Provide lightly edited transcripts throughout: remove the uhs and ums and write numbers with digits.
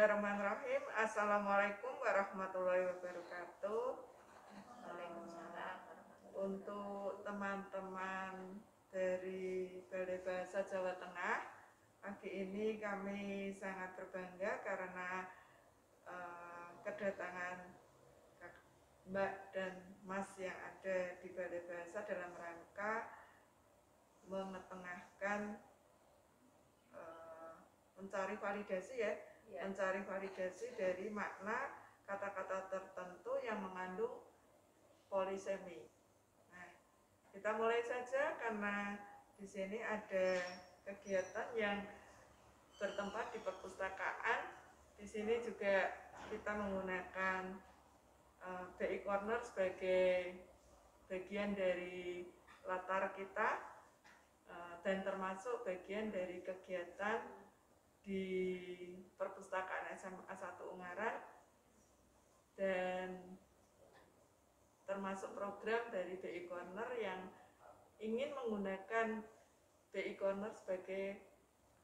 Bismillahirrahmanirrahim. Assalamualaikum warahmatullahi wabarakatuh. Waalaikumsalam. Untuk teman-teman dari Balai Bahasa Jawa Tengah, pagi ini kami sangat berbangga karena kedatangan Mbak dan Mas yang ada di Balai Bahasa dalam rangka mengetengahkan mencari validasi mencari validasi dari makna kata-kata tertentu yang mengandung polisemi. Nah, kita mulai saja karena di sini ada kegiatan yang bertempat di perpustakaan. Di sini juga kita menggunakan BI Corner sebagai bagian dari latar kita dan termasuk bagian dari kegiatan di perpustakaan SMA 1 Ungaran dan termasuk program dari BI Corner yang ingin menggunakan BI Corner sebagai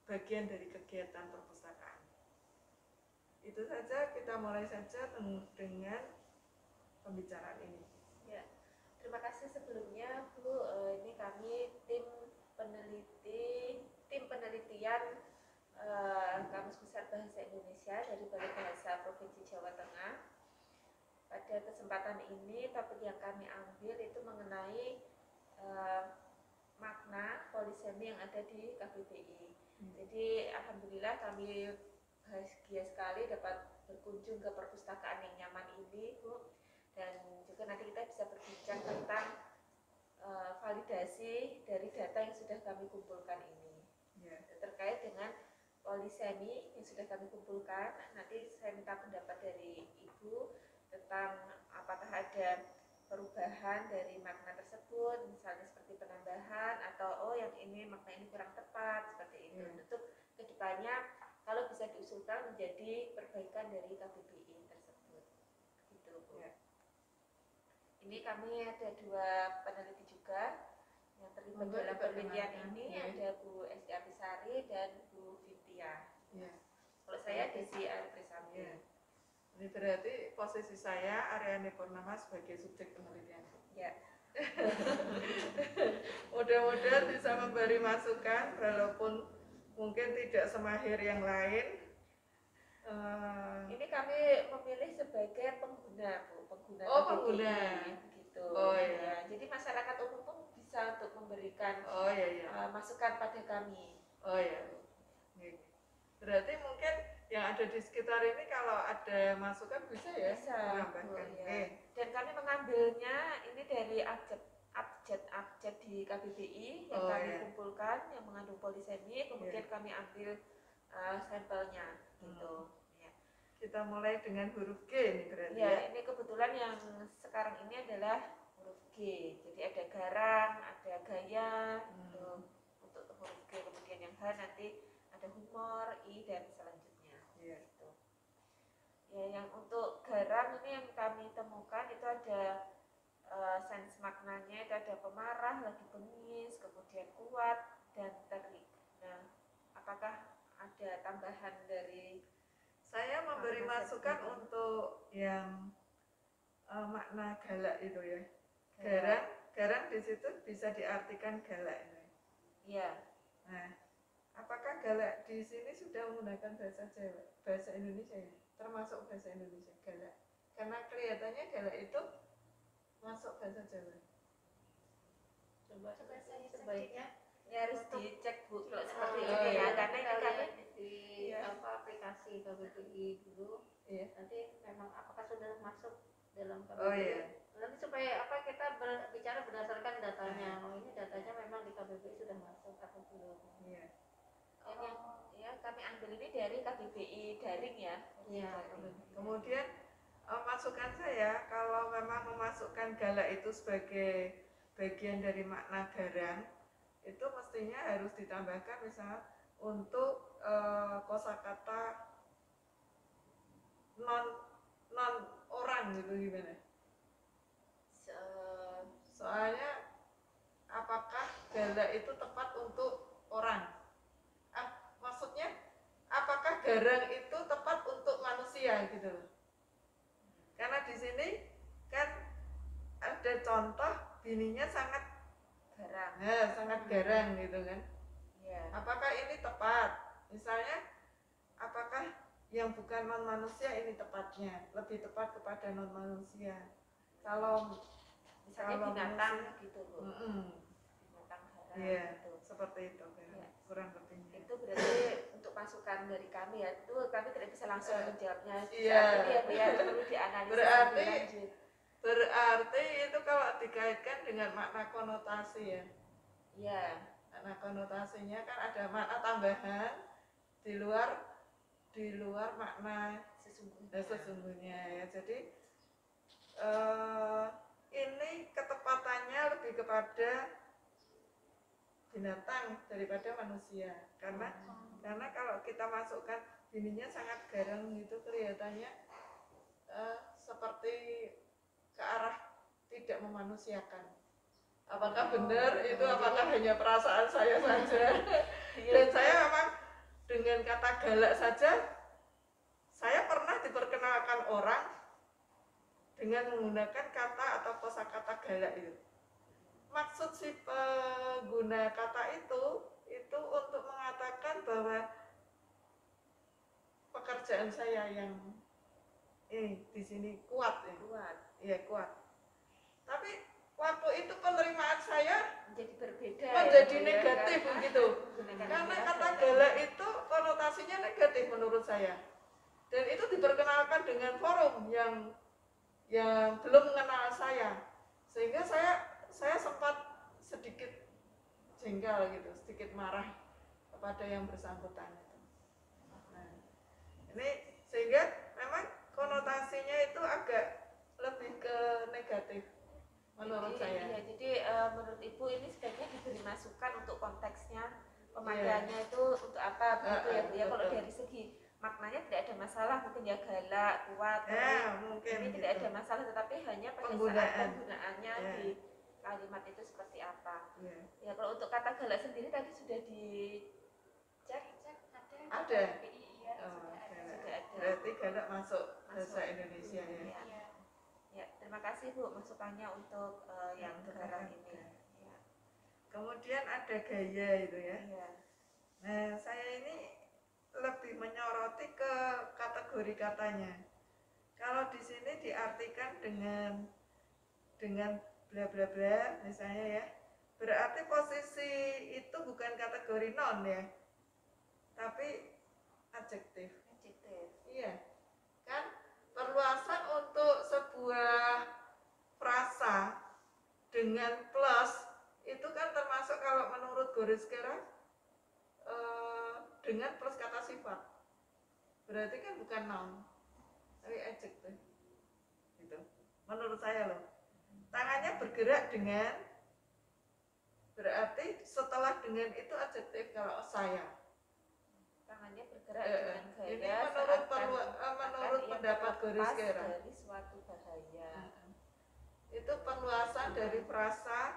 bagian dari kegiatan perpustakaan. Itu saja, kita mulai saja dengan pembicaraan ini. Ya, terima kasih sebelumnya Bu. Ini kami tim penelitian Kamus Besar Bahasa Indonesia dari Balai Bahasa Provinsi Jawa Tengah. Pada kesempatan ini topik yang kami ambil itu mengenai makna polisemi yang ada di KBBI. Jadi alhamdulillah kami bahagia sekali dapat berkunjung ke perpustakaan yang nyaman ini, Bu. Dan juga nanti kita bisa berbincang tentang validasi dari data yang sudah kami kumpulkan ini. Terkait dengan polisemi yang sudah kami kumpulkan, nanti saya minta pendapat dari Ibu tentang apakah ada perubahan dari makna tersebut, misalnya seperti penambahan atau yang ini makna ini kurang tepat, seperti itu. Untuk kedepannya kalau bisa diusulkan menjadi perbaikan dari KBBI tersebut. Gitu, Bu. Ini kami ada dua peneliti juga yang terlibat dalam penelitian ini, ada Bu Esti Apisari dan Bu Vintia. Kalau saya Desi Artrisami. Ini berarti posisi saya Aryani Purnama sebagai subjek penelitian. Ya. Mudah-mudahan bisa memberi masukan walaupun mungkin tidak semahir yang lain. Ini kami memilih sebagai pengguna, Bu, pengguna. Gitu. Ya. Jadi masyarakat umum pun bisa untuk memberikan masukan pada kami. Berarti mungkin yang ada di sekitar ini kalau ada masukan bisa menambahkan. Dan kami mengambilnya ini dari abjad di KBBI yang kami kumpulkan yang mengandung polisemi, kemudian kami ambil sampelnya gitu. Kita mulai dengan huruf G ini berarti ini kebetulan yang sekarang ini adalah huruf G. Jadi ada garang, ada gaya untuk huruf G, kemudian yang H nanti ada humor, I dan selanjutnya. Gitu. Ya, yang untuk garang ini yang kami temukan itu ada sense maknanya, itu ada pemarah, lagi bengis, kemudian kuat dan terik. Nah, apakah ada tambahan dari saya memberi masukan untuk yang makna galak itu ya. Garang di situ bisa diartikan galak ini. Iya. Nah, apakah galak di sini sudah menggunakan bahasa Jawa, bahasa Indonesia ya? Termasuk bahasa Indonesia galak. Karena kelihatannya galak itu masuk bahasa Jawa. Coba saya sebaiknya harus dicek, Bu, kalau seperti ini ya, karena ini kami di aplikasi KBBI dulu. Nanti memang apakah sudah masuk dalam KBBI? Nanti supaya kita bicara berdasarkan datanya. Ini datanya memang di KBBI sudah masuk atau belum? Kami ambil ini dari KBBI daring ya. Kemudian masukan saya, kalau memang memasukkan galak itu sebagai bagian dari makna garang, itu mestinya harus ditambahkan misalnya untuk kosakata non orang gitu gimana? Soalnya apakah galak itu tepat untuk orang? Maksudnya apakah garang itu tepat untuk manusia gitu loh. Karena di sini kan ada contoh bininya sangat garang. Sangat garang gitu kan. Ya. Apakah ini tepat? Misalnya, apakah yang bukan non manusia ini tepatnya? Lebih tepat kepada non manusia. Kalau misalnya binatang manusia, gitu loh. Binatang garang. Iya, gitu. Seperti itu kan. Ya. Kurang lebihnya. Itu berarti untuk masukan dari kami ya. Itu kami tidak bisa langsung menjawabnya. Iya. Ini ya perlu dianalisis berarti lebih lanjut. Berarti itu kalau dikaitkan dengan makna konotasi ya. Iya. Makna konotasinya kan ada makna tambahan di luar makna sesungguhnya ya. Jadi ini ketepatannya lebih kepada binatang daripada manusia. Karena kalau kita masukkan bininya sangat garang gitu, kelihatannya seperti ke arah tidak memanusiakan. Apakah benar itu? Apakah hanya perasaan saya saja? Dan saya memang dengan kata galak saja, saya pernah diperkenalkan orang dengan menggunakan kata atau kosakata galak itu. Maksud si pengguna kata itu untuk mengatakan bahwa pekerjaan saya yang di sini kuat. Iya, kuat. Tapi waktu itu penerimaan saya menjadi berbeda, menjadi negatif begitu. Karena kata galak itu konotasinya negatif menurut saya. Dan itu diperkenalkan dengan forum yang belum mengenal saya, sehingga saya sempat sedikit jengkel gitu, sedikit marah kepada yang bersangkutan itu. Nah, ini sehingga memang konotasinya itu agak lebih ke negatif menurut saya. Iya, jadi menurut Ibu ini sebaiknya diberi masukan untuk konteksnya, pemakaiannya itu untuk apa begitu ya Bu ya. Kalau dari segi maknanya tidak ada masalah, mungkin ya galak, kuat, mungkin ini gitu. tidak ada masalah, tetapi hanya pada saat penggunaannya di kalimat itu seperti apa. Ya, kalau untuk kata galak sendiri tadi sudah dicek ada. Iya, sudah ada. Berarti galak masuk bahasa Indonesia ya. Ya, terima kasih Bu masukannya untuk yang garang ini. Ya. Kemudian ada gaya itu ya. Nah, saya ini lebih menyoroti ke kategori katanya. Kalau di sini diartikan dengan bla bla bla misalnya ya, berarti posisi itu bukan kategori noun ya, tapi adjektif. Iya, kan perluasan untuk sebuah frasa dengan plus itu kan termasuk kalau menurut Goretzka dengan plus kata sifat, berarti kan bukan noun tapi adjektif gitu menurut saya loh. Tangannya bergerak dengan, berarti setelah dengan itu adjektif. Kalau saya tangannya bergerak dengan gaya ini menurut pendapat Goretzka dari suatu bahaya. Itu perluasan dari frasa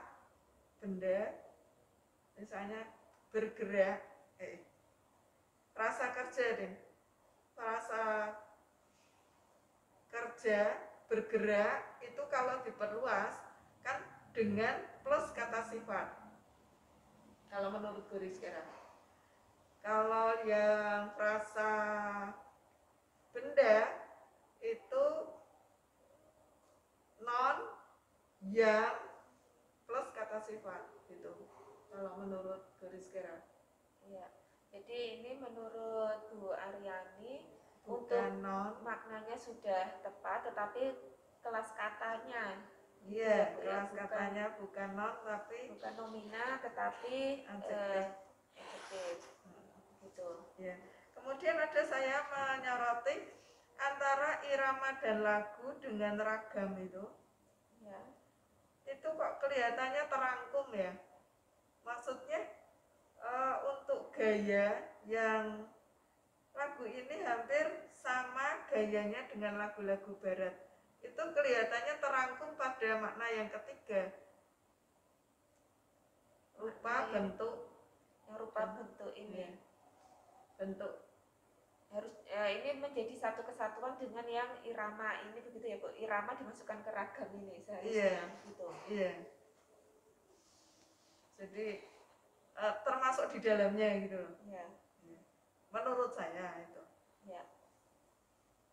benda, misalnya bergerak, frasa kerja deh, frasa kerja bergerak itu kalau diperluas kan dengan plus kata sifat kalau menurut Goretzka. Kalau yang frasa benda itu non yang plus kata sifat gitu kalau menurut Goretzka. Iya. Jadi ini menurut Bu Aryani bukan untuk non, maknanya sudah tepat, tetapi kelas katanya iya, kelas katanya bukan non tapi bukan nomina tetapi adjektif gitu. Ya. Kemudian ada saya menyoroti antara irama dan lagu dengan ragam itu. Ya. Itu kok kelihatannya terangkum ya. Maksudnya untuk gaya yang lagu ini hampir sama gayanya dengan lagu-lagu barat. Itu kelihatannya terangkum pada makna yang ketiga. Rupa, bentuk. Yang rupa bentuk ini. Ya. Bentuk. Harus ini menjadi satu kesatuan dengan yang irama ini, begitu ya Bu? Irama dimasukkan ke ragam ini Iya, seharusnya gitu. iya. Jadi termasuk di dalamnya gitu loh. Iya. Menurut saya itu. Ya.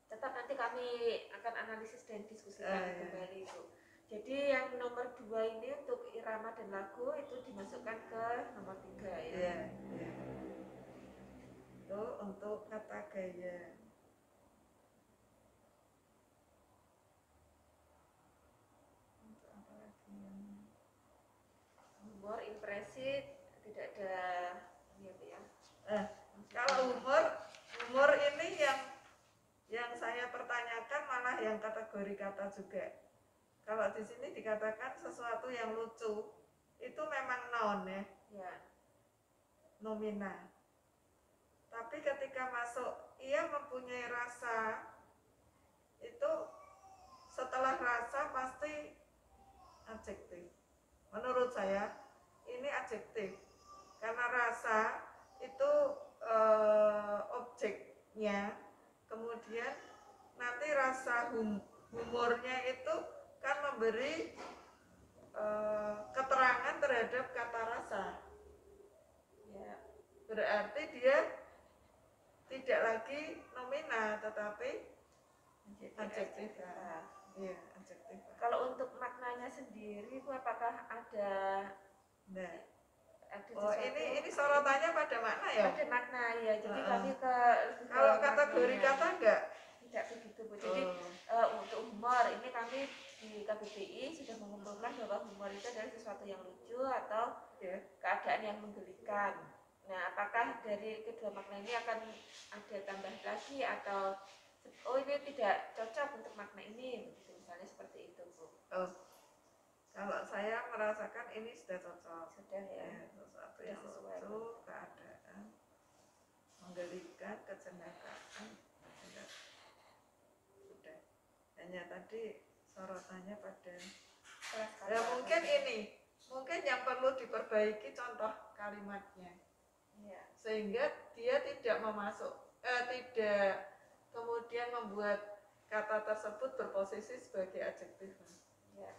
Tetap nanti kami akan analisis dan diskusikan kembali Bu. Jadi yang nomor 2 ini untuk irama dan lagu itu dimasukkan ke nomor 3 ya. Iya, iya. Itu untuk kata gaya. Untuk apa lagi yang humor, impresi tidak ada ini ya. Kalau humor ini yang saya pertanyakan malah yang kategori kata juga. Kalau di sini dikatakan sesuatu yang lucu, itu memang noun ya. Ya. Nomina. Tapi ketika masuk ia mempunyai rasa, itu setelah rasa pasti adjektif. Menurut saya ini adjektif. Karena rasa itu objeknya, kemudian nanti rasa humornya itu kan memberi keterangan terhadap kata rasa. Ya, berarti dia tidak lagi nomina tetapi adjektif. Iya, adjektif. Kalau untuk maknanya sendiri itu apakah ada ini sorotannya pada makna ya? Pada makna ya. Jadi kami kalau kategori kata enggak? Tidak begitu Bu. Jadi untuk humor ini kami di KBBI sudah mengumpulkan bahwa humor itu adalah sesuatu yang lucu atau keadaan yang menggelikan. Nah, apakah dari kedua makna ini akan ada tambahan lagi atau ini tidak cocok untuk makna ini, begitu misalnya seperti itu Bu. Kalau saya merasakan ini sudah cocok. Sudah ya. Sesuatu yang lucu, keadaan menggelikan, kecendakaan. Sudah. Hanya tadi sorotannya pada ya mungkin yang perlu diperbaiki contoh kalimatnya. Ya. Sehingga dia tidak tidak kemudian membuat kata tersebut berposisi sebagai adjektif. Ya.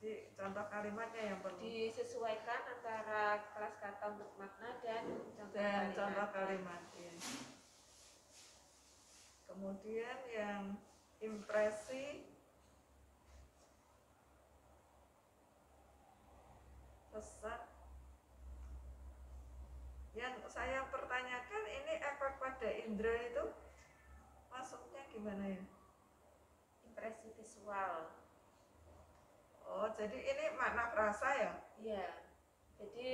Jadi contoh kalimatnya yang perlu disesuaikan antara kelas kata untuk makna dan contoh kalimat. Ya. Kemudian yang impresi, pesan. Yang saya pertanyakan ini efek pada indera itu masuknya gimana ya? Impresi visual. Oh, jadi ini makna frasa ya? Iya. Jadi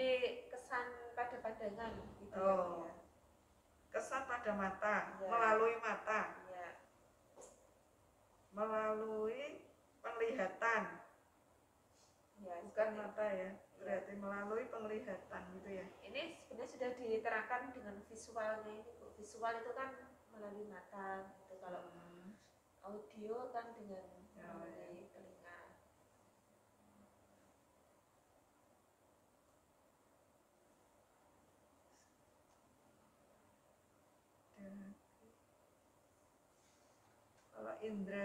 kesan pada pandangan gitu ya. Kesan pada mata, melalui mata. Iya. Melalui penglihatan. Ya, bukan mata ya. Berarti melalui penglihatan gitu ya. Ini sebenarnya sudah diterangkan dengan visualnya ini Bu. Visual itu kan melalui mata gitu. Kalau audio kan dengan melalui telinga. Kalau indra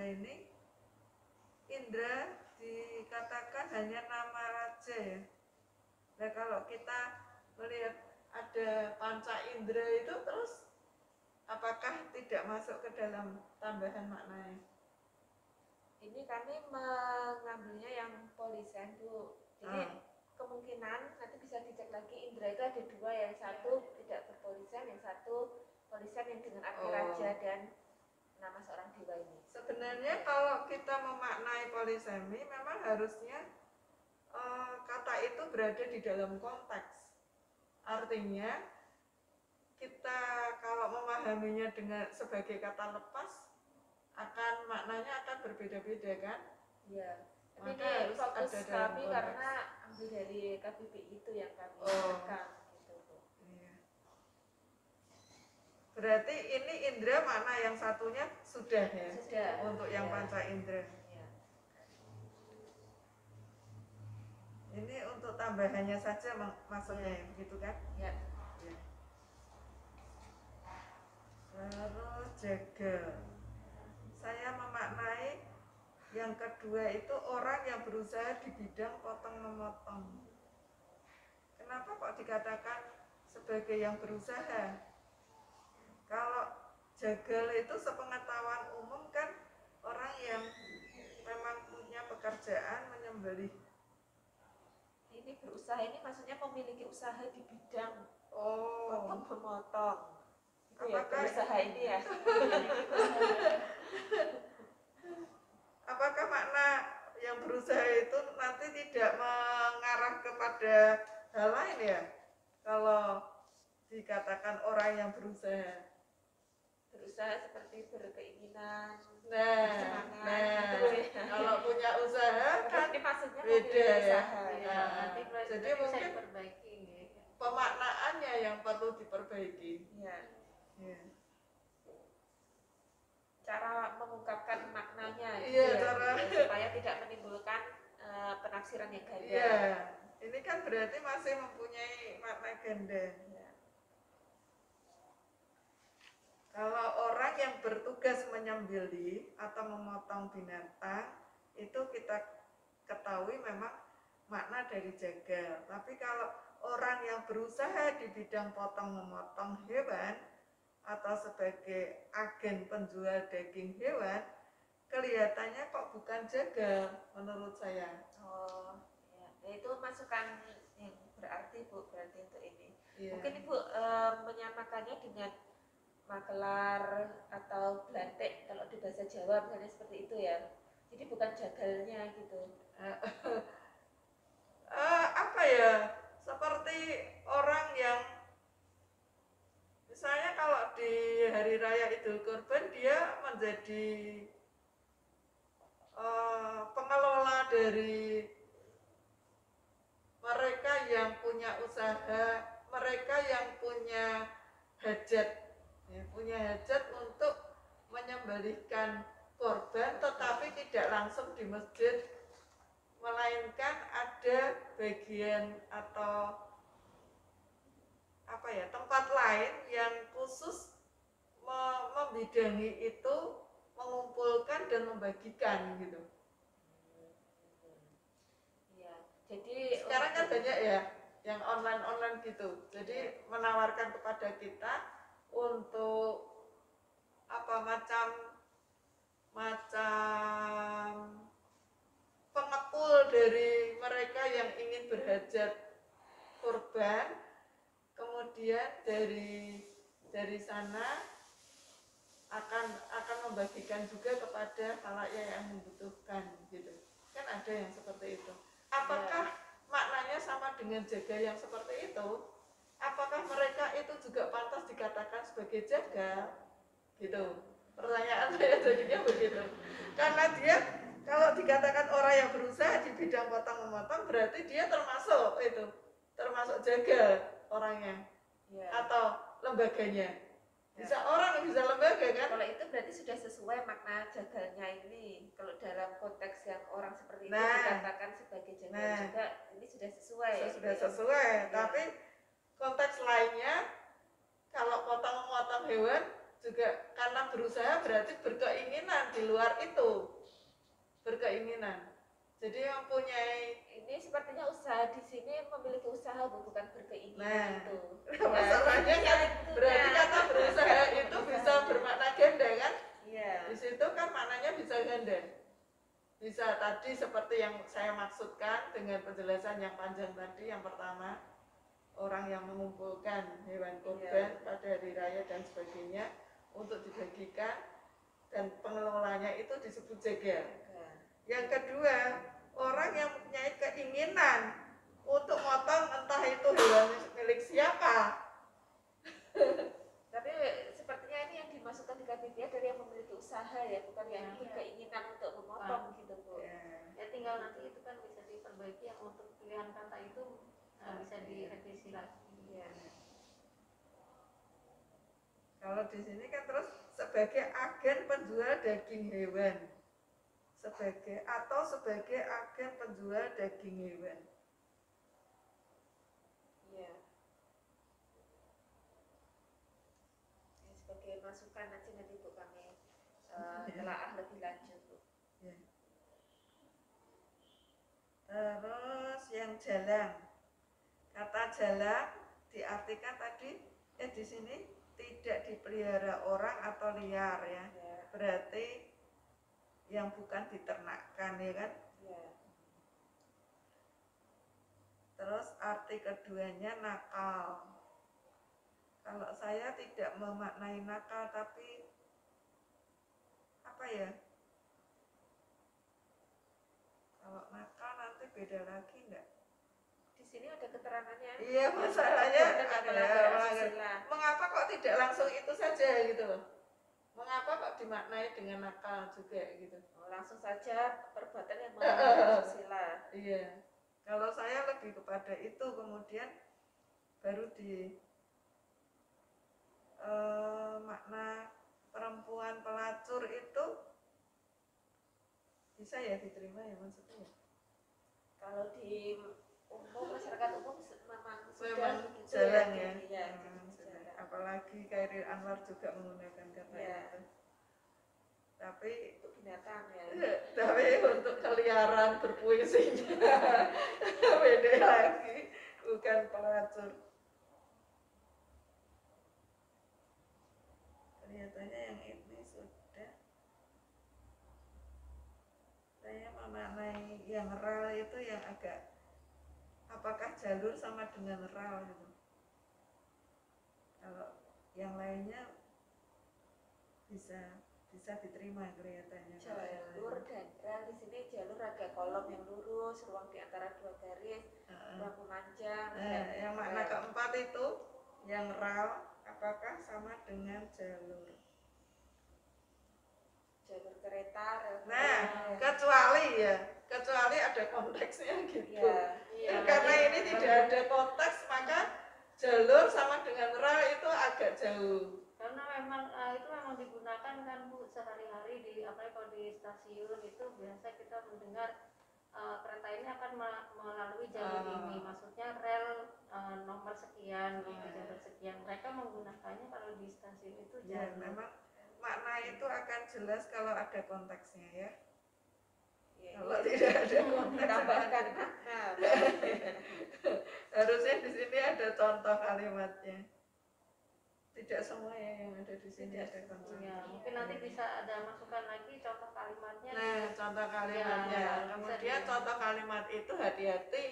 dikatakan hanya nama raja ya. Nah kalau kita melihat ada panca indra itu terus apakah tidak masuk ke dalam tambahan maknanya? Ini kami mengambilnya yang polisen Bu. Jadi kemungkinan nanti bisa dicek lagi indra itu ada dua, yang satu tidak berpolisen, yang satu polisen yang dengan arti raja dan nama seorang dewa ini. Sebenarnya kalau kita memaknai polisemi memang harusnya kata itu berada di dalam konteks. Artinya kita kalau memahaminya dengan sebagai kata lepas maknanya akan berbeda-beda kan? Iya. Tapi Maka ini harus fokus ada dalam kami konteks. karena ambil dari KBBI itu yang kami tekan gitu Bu. Iya. Berarti ini indra makna yang satunya sudah ya? Sudah. Untuk yang panca indra. Iya. Ini untuk tambahannya saja maksudnya begitu kan? Ya. Terus jagal. Saya memaknai yang kedua itu orang yang berusaha di bidang potong memotong. Kenapa kok dikatakan sebagai yang berusaha? Kalau jagal itu sepengetahuan umum kan orang yang memang punya pekerjaan menyembelih. Ini berusaha ini maksudnya memiliki usaha di bidang potong Oh, memotong. Itu ya apakah berusaha ini ya? apakah makna yang berusaha itu nanti tidak mengarah kepada hal lain ya? Kalau dikatakan orang yang berusaha. Berusaha seperti berkeinginan, Nah, bersemangat gitu ya. kalau punya usaha kan Ini maksudnya beda memiliki ya. usaha. Nah, Nanti jadi bisa mungkin diperbaiki ya. pemaknaannya yang perlu diperbaiki. Ya. Ya. Cara mengungkapkan maknanya gitu Iya, ya, cara- supaya tidak menimbulkan penafsiran yang ganda. Iya, ini kan berarti masih mempunyai makna ganda. Ya. Kalau orang yang bertugas menyembelih atau memotong binatang, itu kita ketahui memang makna dari jagal. Tapi kalau orang yang berusaha di bidang potong memotong hewan atau sebagai agen penjual daging hewan, kelihatannya kok bukan jagal menurut saya. Oh, ya. Itu masukan yang berarti Bu, berarti untuk ini. Iya. Mungkin Ibu menyamakannya dengan makelar atau belantik kalau di bahasa Jawa misalnya seperti itu ya. Jadi bukan jagalnya gitu. Apa ya, seperti orang yang misalnya kalau di hari raya Idul Kurban dia menjadi pengelola dari mereka yang punya usaha, mereka yang punya hajat, ya, punya hajat untuk menyembelihkan korban, tetapi tidak langsung di masjid, melainkan ada bagian atau apa ya, tempat lain yang khusus membidangi itu, mengumpulkan dan membagikan gitu. Iya. Jadi Sekarang kan banyak ya yang online gitu. Jadi menawarkan kepada kita untuk apa macam pengepul dari mereka yang ingin berhajat kurban, kemudian dari sana akan membagikan juga kepada khalayak yang membutuhkan gitu. Kan ada yang seperti itu. Apakah maknanya sama dengan jagal yang seperti itu? Apakah mereka itu juga pantas dikatakan sebagai jagal? Gitu. Pertanyaan saya jadinya begitu. Karena dia kalau dikatakan orang yang berusaha di bidang potong memotong, berarti dia termasuk jagal orangnya atau lembaganya. Bisa orang, bisa lembaga kan? Kalau itu berarti sudah sesuai makna jagalnya ini. Kalau dalam konteks yang orang seperti itu Nah. dikatakan sebagai jagal juga, ini sudah sesuai. Sudah sesuai. Tapi konteks lainnya, kalau potong-memotong hewan juga karena berusaha berarti berkeinginan di luar itu. Berkeinginan. Jadi mempunyai Ini sepertinya usaha di sini memiliki usaha bukan berkeinginan itu. masalahnya kan berarti kata berusaha itu bisa bermakna ganda kan? Iya. Di situ kan maknanya bisa ganda. Bisa tadi seperti yang saya maksudkan dengan penjelasan yang panjang tadi, yang pertama orang yang mengumpulkan hewan kurban pada hari raya dan sebagainya untuk dibagikan dan pengelolanya itu disebut jagal. Yang kedua, orang yang mempunyai keinginan untuk motong entah itu hewan milik siapa. Tapi sepertinya ini yang dimasukkan di KTP dari yang memiliki usaha ya, bukan yang keinginan untuk memotong gitu Bu. Ya tinggal nanti itu kan bisa diperbaiki, yang untuk pilihan kata itu bisa direvisi lagi. Kalau di sini kan terus sebagai agen penjual daging hewan. Sebagai agen penjual daging hewan. Iya. Sebagai masukan nanti Bu kami telaah lebih lanjut Bu. Ya. Terus yang jalang, kata jalang diartikan tadi di sini tidak dipelihara orang atau liar ya. Berarti yang bukan diternakkan ya kan. Terus arti keduanya nakal. Kalau saya tidak memaknai nakal, tapi apa ya? Kalau nakal nanti beda lagi enggak? Di sini ada keterangannya. Iya, masalahnya ada. Mengapa kok tidak langsung itu saja gitu loh? Mengapa kok dimaknai dengan nakal juga gitu? Langsung saja perbuatan yang melanggar asusila. Iya. Kalau saya lebih kepada itu, kemudian baru di makna perempuan pelacur itu bisa ya diterima ya maksudnya? Kalau di umum masyarakat umum memang jalan ya. Ya, apalagi Khairil Anwar juga menggunakan kata itu. Tapi untuk binatang ya. Tapi untuk keliaran berpuisinya beda lagi, bukan pelacur. Kelihatannya yang ini sudah. Saya memaknai yang ral itu yang agak, apakah jalur sama dengan ral gitu. Kalau yang lainnya bisa diterima kelihatannya. Jalur dan ral di sini jalur ada kolom yang lurus, ruang di antara dua garis, ruang memanjang. Yang makna keempat itu yang ral, apakah sama dengan jalur? Jalur kereta. Nah, kecuali ada konteksnya gitu. Karena ini tidak ada konteks, maka jalur sama dengan ral itu agak jauh. Karena memang itu memang digunakan kan Bu sehari-hari di apalagi kalau di stasiun itu biasa kita mendengar kereta ini akan melalui jalur ini, maksudnya rel nomor sekian, jalur sekian. Mereka menggunakannya kalau di stasiun itu jalur. Ya, memang makna itu akan jelas kalau ada konteksnya ya. Kalau tidak ada konteks, tambahkan. Harusnya di sini ada contoh kalimatnya. Tidak semua ya yang ada di sini ada konteksnya. Mungkin nanti bisa ada masukan lagi contoh kalimatnya. Nah, contoh kalimatnya. Kemudian contoh kalimat itu hati-hati,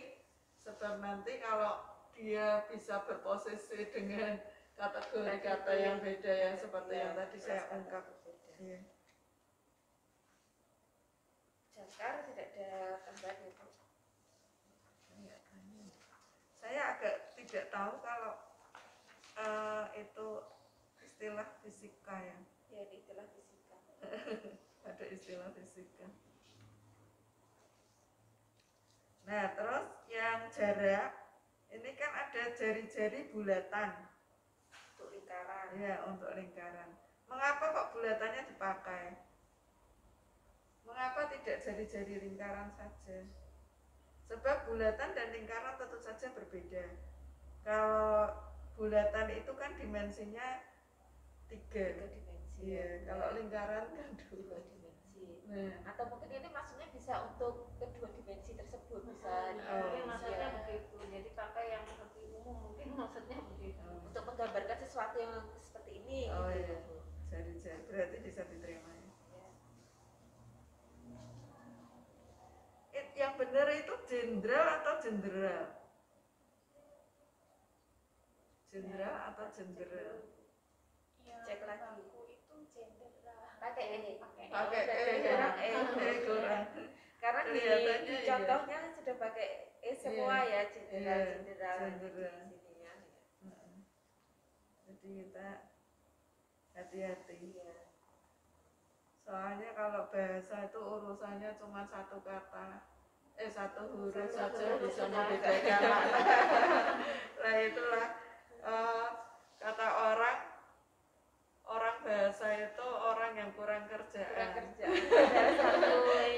sebab nanti kalau dia bisa berposisi dengan kategori kata yang beda yang seperti yang tadi saya ungkap. Jangkar tidak ada tambahan itu. Saya agak tidak tahu kalau itu istilah fisika ya. Ya, di istilah fisika. Ada istilah fisika. Nah, terus yang jarak ini kan ada jari-jari bulatan untuk lingkaran. Ya, untuk lingkaran. Mengapa kok bulatannya dipakai? Mengapa tidak jari-jari lingkaran saja? Sebab bulatan dan lingkaran tentu saja berbeda. Kalau bulatan itu kan dimensinya 3 dimensi. Iya, kalau lingkaran kan 2 dimensi. Atau mungkin ini maksudnya bisa untuk kedua dimensi tersebut bisa. Mungkin maksudnya begitu. Jadi pakai yang lebih umum mungkin maksudnya begitu. Untuk menggambarkan sesuatu yang seperti ini. Iya. Jari-jari berarti bisa diterima ya. Yang benar itu jenderal atau jenderal? Jenderal atau jenderal? Cek lagi. Itu jenderal. Pakai kurang. Karena di contohnya sudah pakai semua ya, jenderal. Jadi kita hati-hati. Soalnya kalau bahasa itu urusannya cuma satu kata, satu huruf saja bisa membedakan makna. Nah itulah kata orang bahasa itu orang yang kurang kerjaan.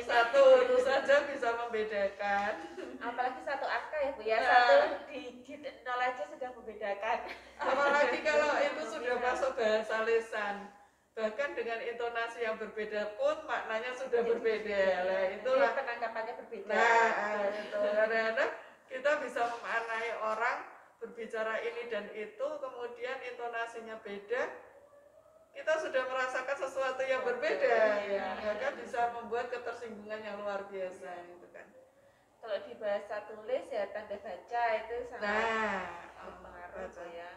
Satu huruf saja bisa membedakan. Apalagi satu angka ya Bu ya, satu digit 0 nol aja sudah membedakan. Apalagi kalau itu sudah masuk bahasa lisan, bahkan dengan intonasi yang berbeda pun maknanya sudah berbeda. Lah itulah penangkapannya berbeda. Nah, itu kadang-kadang kita bisa memaknai orang berbicara ini dan itu, kemudian intonasinya beda, kita sudah merasakan sesuatu yang berbeda, maka bisa membuat ketersinggungan yang luar biasa, gitu kan. Kalau di bahasa tulis ya tanda baca itu sangat berpengaruh ya.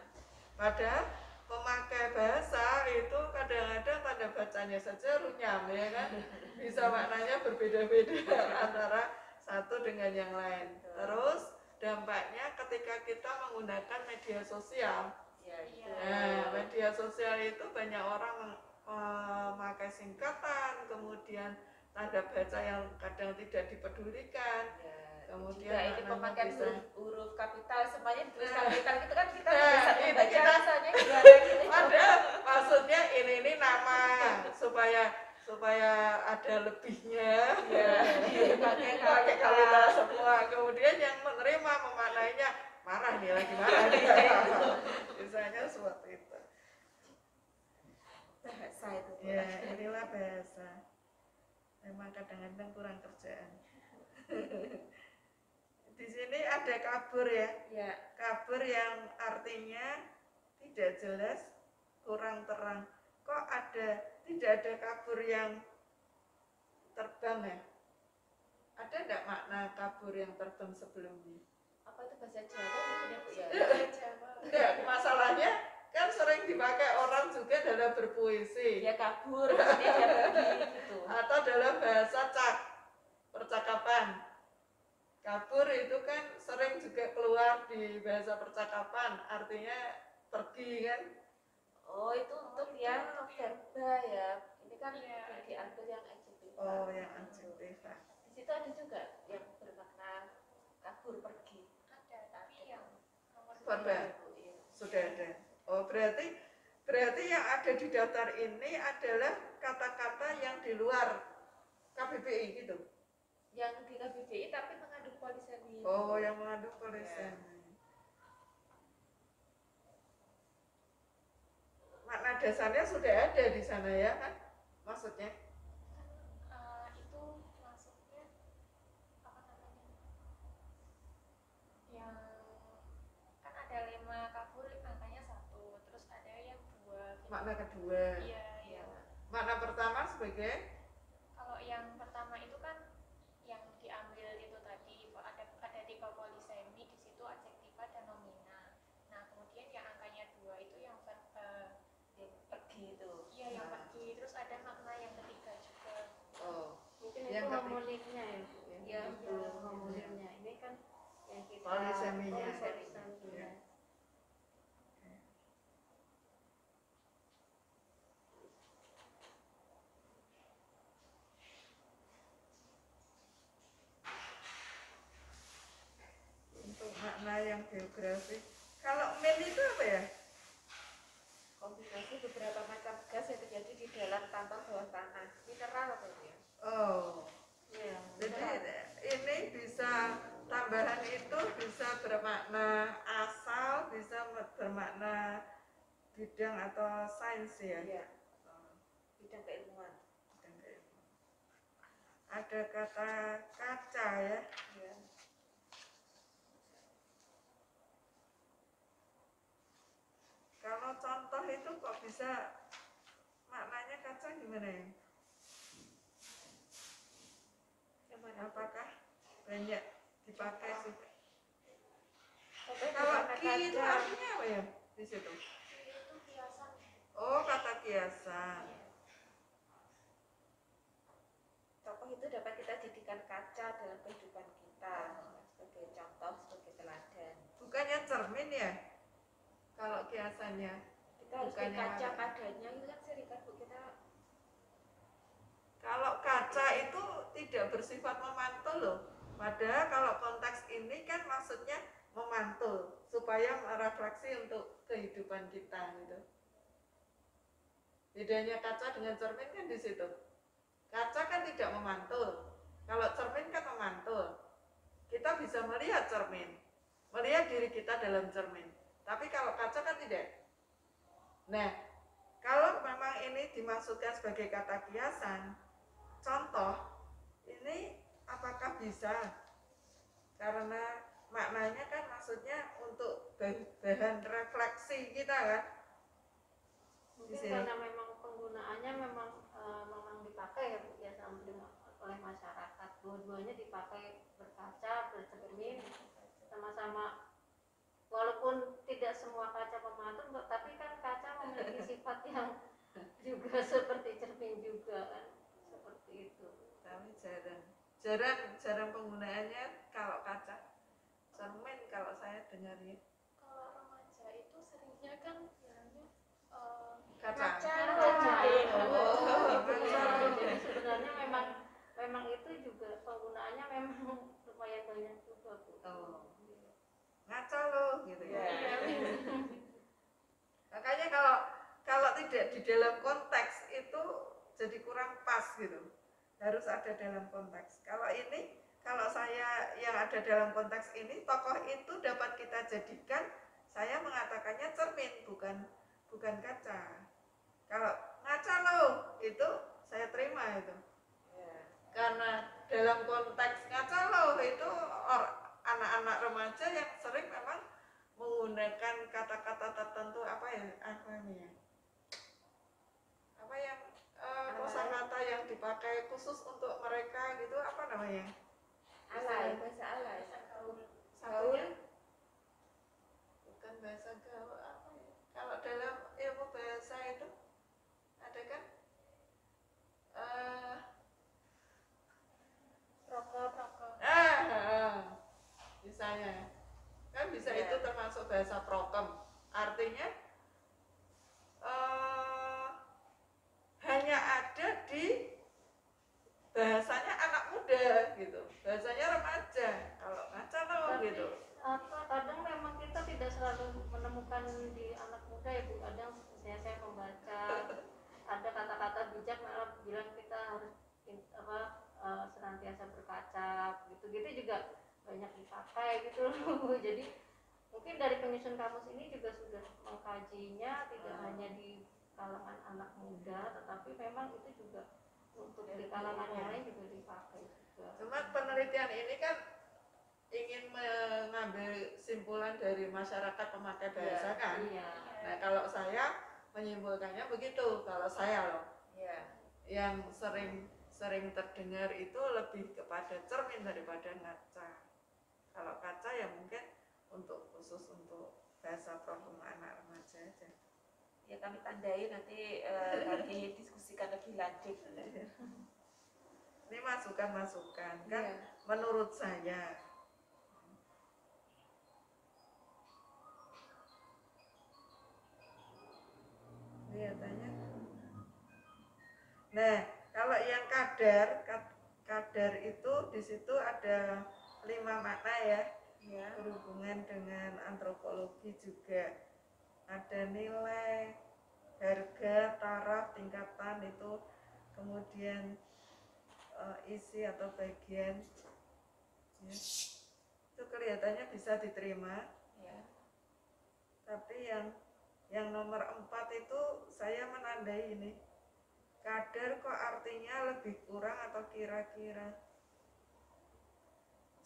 Padahal memakai bahasa itu kadang-kadang tanda bacanya saja runyam, ya kan, bisa maknanya berbeda-beda antara satu dengan yang lain. Terus dampaknya ketika kita menggunakan media sosial. Nah, media sosial itu banyak orang memakai singkatan, kemudian tanda baca yang kadang tidak dipedulikan. Kemudian ini pemakaian huruf kapital, semuanya tulis kapital gitu kan kita bisa membaca rasanya gimana gitu. Padahal maksudnya ini nama supaya ada lebihnya, pakai kapital semua. Kemudian yang menerima memaknainya marah nih, lagi marah nih. Misalnya seperti itu. Bahasa itu. Ya, inilah bahasa. Memang kadang-kadang kurang kerjaan. Di sini ada kabur ya. Kabur yang artinya tidak jelas, kurang terang. Kok tidak ada kabur yang terbang ya? Ada enggak makna kabur yang terbang sebelumnya? Apa itu bahasa Jawa mungkin ya Bu ya? Enggak, masalahnya kan sering dipakai orang juga dalam berpuisi. Ya kabur, maksudnya dia pergi gitu. Atau dalam bahasa percakapan. Kabur itu kan sering juga keluar di bahasa percakapan, artinya pergi kan. Oh, itu untuk yang verba ya. Ini kan diambil yang adjektif. Oh, yang adjektif. Di situ ada juga yang bermakna kabur pergi. Ada, tapi yang nomor verba sudah ada. Oh, berarti yang ada di daftar ini adalah kata-kata yang di luar KBBI gitu. Yang di KBBI tapi mengandung polisemi. Oh, yang mengandung polisemi. Makna dasarnya sudah ada di sana ya kan? Maksudnya? Itu maksudnya apa namanya? Yang kan ada 5 kabur, angkanya 1, terus ada yang 2. Makna kedua. Iya. Makna pertama sebagai? Kalau yang pertama itu kan yang diambil itu tadi ada 3 polisemi, di situ adjektiva dan nomina. Nah, kemudian yang angkanya 2 itu yang verba. Yang pergi itu. Iya, yang pergi. Terus ada makna yang ketiga juga. Oh, mungkin yang itu homonimnya ya. Itu homonimnya. Ini kan yang kita poliseminya. poliseminya. Untuk makna yang geografis. Kalau min itu apa ya? kombinasi beberapa macam gas yang terjadi di dalam tambang bawah tanah. Mineral apa itu ya? Oh, Iya. jadi ini bisa tambahan itu bisa bermakna asal, bisa bermakna bidang atau sains ya. Iya. Bidang keilmuan. Ada kata kaca ya. Iya. Kalau contoh itu kok bisa maknanya kaca gimana ya? Apakah banyak dipakai sih? Kalau ki itu artinya apa ya di situ? Itu kiasan. Oh, kata kiasan. Tokoh itu dapat kita jadikan kaca dalam kehidupan kita sebagai contoh, sebagai teladan. Bukannya cermin ya? Kalau kiasannya Kita harus berkaca padanya, itu kan serikat Bu kita. Kalau kaca itu tidak bersifat memantul loh. Padahal kalau konteks ini kan maksudnya memantul supaya merefleksi untuk kehidupan kita gitu. Bedanya kaca dengan cermin kan di situ. Kaca kan tidak memantul. Kalau cermin kan memantul. Kita bisa melihat cermin. melihat diri kita dalam cermin. Tapi kalau kaca kan tidak. Nah, kalau memang ini dimaksudkan sebagai kata kiasan, contoh, ini apakah bisa? Karena maknanya kan maksudnya untuk bahan refleksi kita kan. Mungkin karena memang penggunaannya memang dipakai ya Bu ya oleh masyarakat. Dua-duanya dipakai berkaca, bercermin, sama-sama. Walaupun tidak semua kaca pemantun, tapi kan kaca memiliki sifat yang juga seperti cermin juga kan, seperti itu. Tapi jarang penggunaannya kalau kaca. Cermin kalau saya dengarnya. Kalau remaja itu seringnya kan bilangnya Kaca. Jadi sebenarnya memang itu juga penggunaannya memang lumayan banyak juga Bu. Ngaca loh gitu ya. Iya. Makanya kalau tidak di dalam konteks itu jadi kurang pas gitu. Harus ada dalam konteks. Kalau saya yang ada dalam konteks ini, tokoh itu dapat kita jadikan, saya mengatakannya cermin, bukan kaca. Kalau ngaca loh, itu saya terima itu. Karena dalam konteks ngaca loh itu anak-anak remaja yang sering memang menggunakan kata-kata tertentu apa yang kosakata yang dipakai khusus untuk mereka gitu, apa namanya? Bahasa alay. Satunya bukan bahasa gaul, apa ya? Kalau dalam ilmu bahasa itu ada kan misalnya kan bisa itu termasuk bahasa prokem, artinya hanya ada di bahasanya anak muda gitu, bahasanya remaja. Kalau ngaca loh gitu. Kadang memang kita tidak selalu menemukan di anak muda ya Bu. Kadang saya membaca ada kata-kata bijak malah bilang kita harus senantiasa berkaca, gitu juga banyak dipakai gitu loh. Jadi mungkin dari penyusun kamus ini juga sudah mengkajinya tidak hanya di kalangan anak muda, tetapi memang itu juga untuk di kalangan yang lain juga dipakai juga. Cuma penelitian ini kan ingin mengambil simpulan dari masyarakat pemakai bahasa kan. Iya. Nah kalau saya menyimpulkannya begitu, kalau saya loh. Yang sering terdengar itu lebih kepada cermin daripada ngaca. Kalau kaca ya mungkin khusus untuk bahasa prokem anak remaja aja. Ya kami tandai nanti kami diskusikan lebih lanjut. Ini masukan kan menurut saya. Kelihatannya. Nah, kalau yang kadar itu di situ ada 5 makna ya. Berhubungan dengan antropologi juga. Ada nilai, harga, taraf, tingkatan itu, kemudian isi atau bagian ya. Itu kelihatannya bisa diterima ya. Tapi yang nomor 4 itu saya menandai ini, kadar kok artinya lebih kurang atau kira-kira.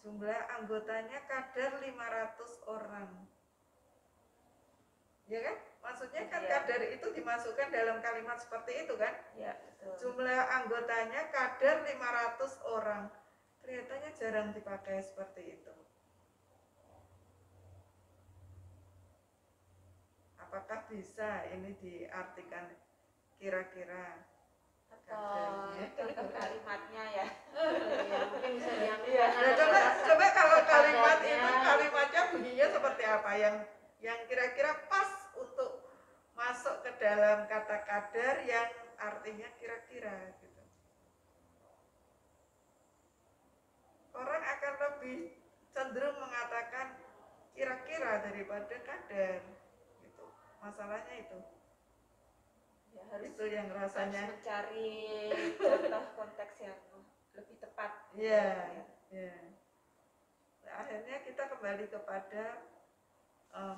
Jumlah anggotanya kadar 500 orang. Ya kan? Maksudnya kan kadar itu dimasukkan dalam kalimat seperti itu kan? Ya, betul. Jumlah anggotanya kadar 500 orang. Kelihatannya jarang dipakai seperti itu. Apakah bisa ini diartikan kira-kira? Atau kalimatnya ya? Ya mungkin bisa diambil. Coba kalau kalimat itu kalimatnya bunyinya seperti apa yang kira-kira pas untuk masuk ke dalam kata kadar yang artinya kira-kira gitu. Orang akan lebih cenderung mengatakan kira-kira daripada kadar gitu. Masalahnya itu. Ya, harus itu yang rasanya harus mencari contoh konteks yang lebih tepat. Iya. akhirnya kita kembali kepada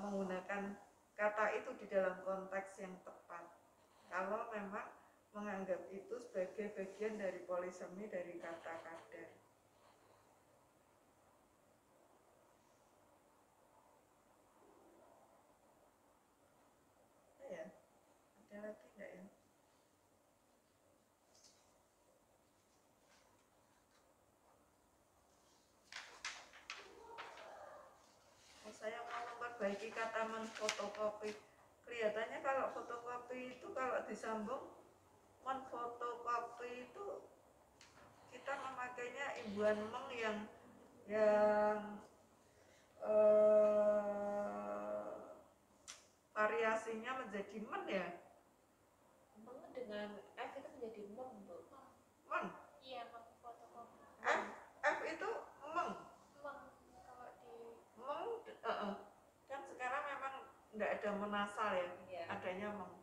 menggunakan kata itu di dalam konteks yang tepat. Kalau memang menganggap itu sebagai bagian dari polisemi dari kata kadar. Ya, ada lagi enggak ya? Saya mau memperbaiki kata menfotokopi. Kelihatannya kalau fotokopi itu kalau disambung menfotokopi itu kita memakainya imbuhan meng yang variasinya menjadi men ya. Meng dengan F itu menjadi mem, Bu. Men. Iya, fotokopi. F itu meng. Kalau di Meng, kan sekarang memang nggak ada menasal ya, Iya. adanya meng.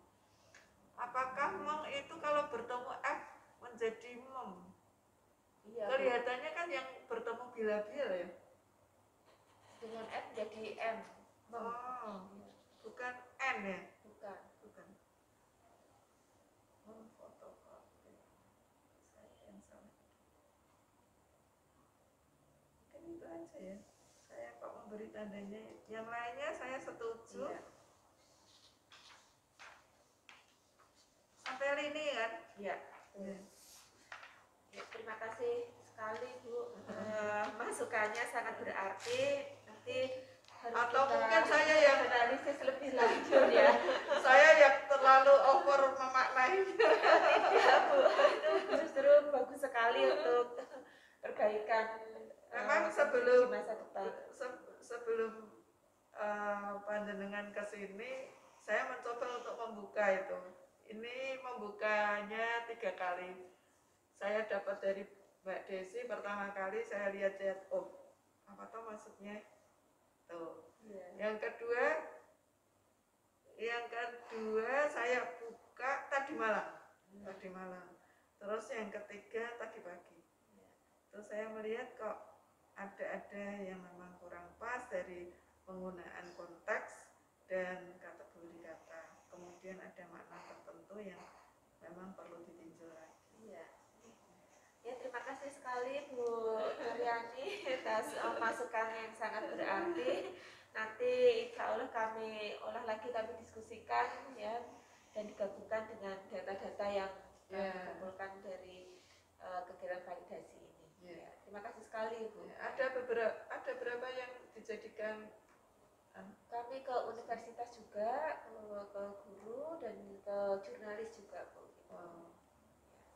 Apakah meng itu kalau bertemu F menjadi mem? Iya, Kelihatannya kan yang bertemu bila-bila ya. dengan F jadi M. Mem. Oh, bukan N ya? Bukan. Bukan. Memfotokopi. Saya yang salah. Mungkin itu aja ya. Saya kok memberi tandanya. Yang lainnya saya setuju. Iya. Sampai lini kan? Iya. Ya. Ya, terima kasih sekali, Bu. Masukannya sangat berarti. Nanti harus Atau kita mungkin saya yang analisis lebih lanjut ya. saya yang terlalu over memaknainya. Tidak, Bu. Itu justru bagus sekali untuk perbaikan Memang di sebelum masa depan. sebelum panjenengan ke sini, saya mencoba untuk membuka itu. Ini membukanya 3 kali. Saya dapat dari Mbak Desi, pertama kali saya lihat-lihat, oh, apa tuh maksudnya? Tuh. Ya. Yang kedua saya buka tadi malam. Terus yang ketiga tadi pagi. Terus saya melihat kok ada yang memang kurang pas dari penggunaan konteks dan kategori kata. Kemudian ada makna tertentu yang memang perlu ditinjau lagi. Iya. Ya, terima kasih sekali Bu Nuriani atas masukan yang sangat berarti. Nanti insya Allah kami olah lagi, kami diskusikan ya, dan digabungkan dengan data-data yang dikumpulkan dari kegiatan validasi ini. Ya, terima kasih sekali Bu. Ada berapa yang dijadikan? Kami ke universitas juga, ke guru dan ke jurnalis juga Bu.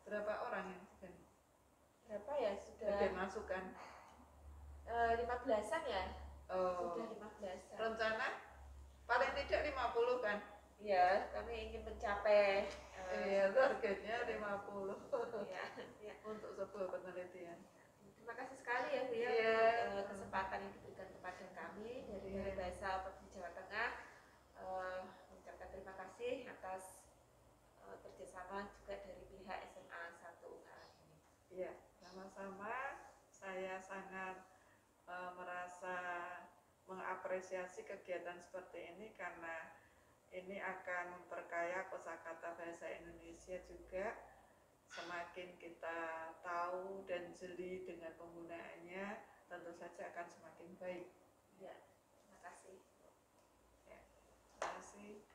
Berapa orang yang sudah? Berapa ya sudah? Ada masukan? 15-an ya. Oh. Sudah 15-an. Rencana paling tidak 50 kan? Ya, kami ingin mencapai targetnya 50. Ya. Untuk sebuah penelitian. Terima kasih sekali ya Bu ya, untuk kesempatan yang diberikan kepada kami dari Bahasa Provinsi Jawa Tengah. Mengucapkan terima kasih atas kerjasama juga dari pihak SMA 1 UKA ini. Iya, sama-sama. Saya sangat merasa mengapresiasi kegiatan seperti ini karena ini akan memperkaya kosakata bahasa Indonesia juga. Semakin kita tahu dan jeli dengan penggunaannya, tentu saja akan semakin baik. Ya, terima kasih. Ya, terima kasih.